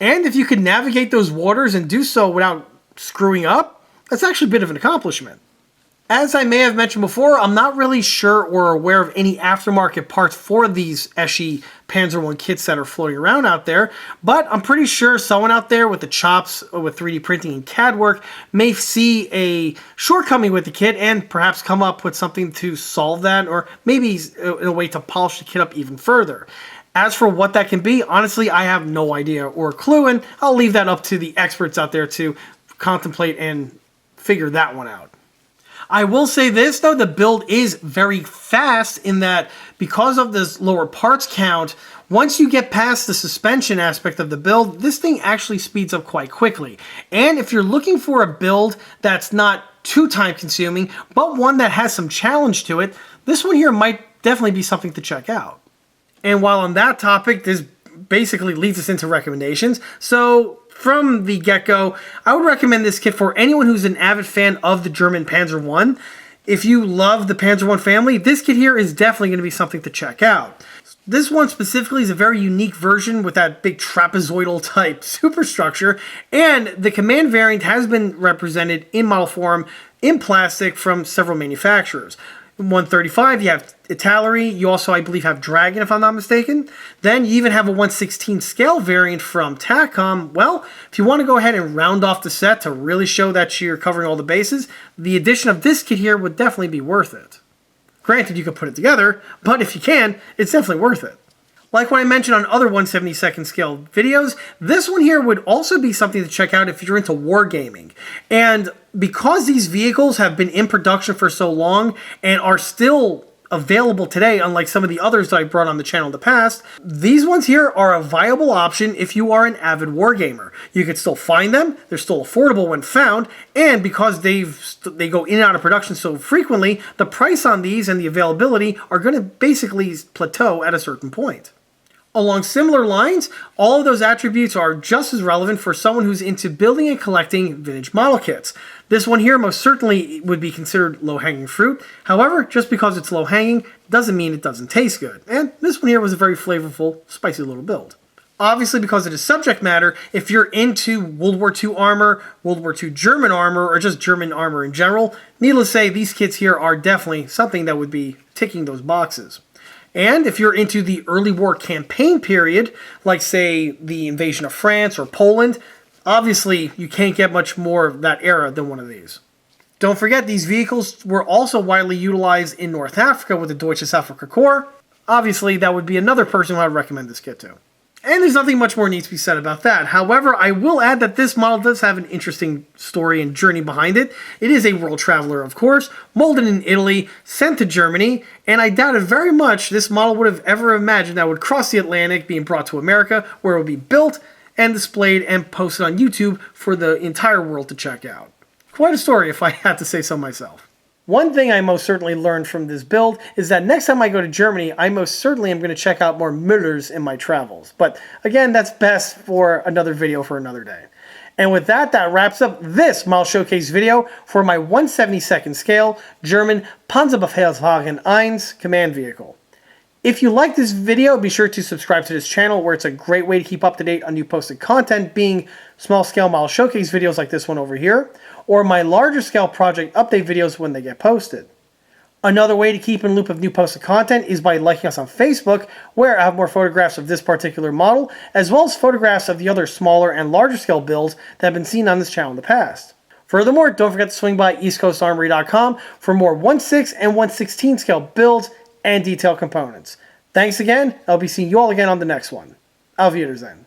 Speaker 1: And if you could navigate those waters and do so without screwing up, that's actually a bit of an accomplishment. As I may have mentioned before, I'm not really sure or aware of any aftermarket parts for these ESCI Panzer I kits that are floating around out there, but I'm pretty sure someone out there with the chops with 3D printing and CAD work may see a shortcoming with the kit and perhaps come up with something to solve that, or maybe in a way to polish the kit up even further. As for what that can be, honestly, I have no idea or clue, and I'll leave that up to the experts out there to contemplate and figure that one out. I will say this, though, the build is very fast in that because of this lower parts count, once you get past the suspension aspect of the build, this thing actually speeds up quite quickly. And if you're looking for a build that's not too time-consuming, but one that has some challenge to it, this one here might definitely be something to check out. And while on that topic, this basically leads us into recommendations. So from the get-go, I would recommend this kit for anyone who's an avid fan of the German Panzer I. If you love the Panzer I family, this kit here is definitely going to be something to check out. This one specifically is a very unique version with that big trapezoidal type superstructure, and the command variant has been represented in model form in plastic from several manufacturers. 135, you have Italeri. You also, I believe, have Dragon, if I'm not mistaken. Then you even have a 1/16 scale variant from TACCOM. Well, if you want to go ahead and round off the set to really show that you're covering all the bases, the addition of this kit here would definitely be worth it. Granted, you could put it together, but if you can, it's definitely worth it. Like what I mentioned on other 1/72 scale videos, this one here would also be something to check out if you're into wargaming. And because these vehicles have been in production for so long and are still available today, unlike some of the others that I brought on the channel in the past, these ones here are a viable option if you are an avid wargamer. You can still find them, they're still affordable when found, and because they go in and out of production so frequently, the price on these and the availability are going to basically plateau at a certain point. Along similar lines, all of those attributes are just as relevant for someone who's into building and collecting vintage model kits. This one here most certainly would be considered low-hanging fruit. However, just because it's low-hanging doesn't mean it doesn't taste good. And this one here was a very flavorful, spicy little build. Obviously, because it is subject matter, if you're into World War II armor, World War II German armor, or just German armor in general, needless to say, these kits here are definitely something that would be ticking those boxes. And if you're into the early war campaign period, like say the invasion of France or Poland, obviously you can't get much more of that era than one of these. Don't forget, these vehicles were also widely utilized in North Africa with the Deutsches Afrika Korps. Obviously, that would be another person who I'd recommend this kit to. And there's nothing much more needs to be said about that. However, I will add that this model does have an interesting story and journey behind it. It is a world traveler, of course, molded in Italy, sent to Germany, and I doubted very much this model would have ever imagined that it would cross the Atlantic, being brought to America, where it would be built and displayed and posted on YouTube for the entire world to check out. Quite a story, if I had to say so myself. One thing I most certainly learned from this build is that next time I go to Germany, I most certainly am going to check out more Müllers in my travels. But again, that's best for another video for another day. And with that, that wraps up this model showcase video for my 1/72 scale German Panzerbefehlswagen 1 command vehicle. If you like this video, be sure to subscribe to this channel, where it's a great way to keep up to date on new posted content, being small scale model showcase videos like this one over here, or my larger scale project update videos when they get posted. Another way to keep in loop of new posted content is by liking us on Facebook, where I have more photographs of this particular model, as well as photographs of the other smaller and larger scale builds that have been seen on this channel in the past. Furthermore, don't forget to swing by EastCoastArmory.com for more 1/6 and 1/16 scale builds and detailed components. Thanks again. I'll be seeing you all again on the next one. Auf Wiedersehen.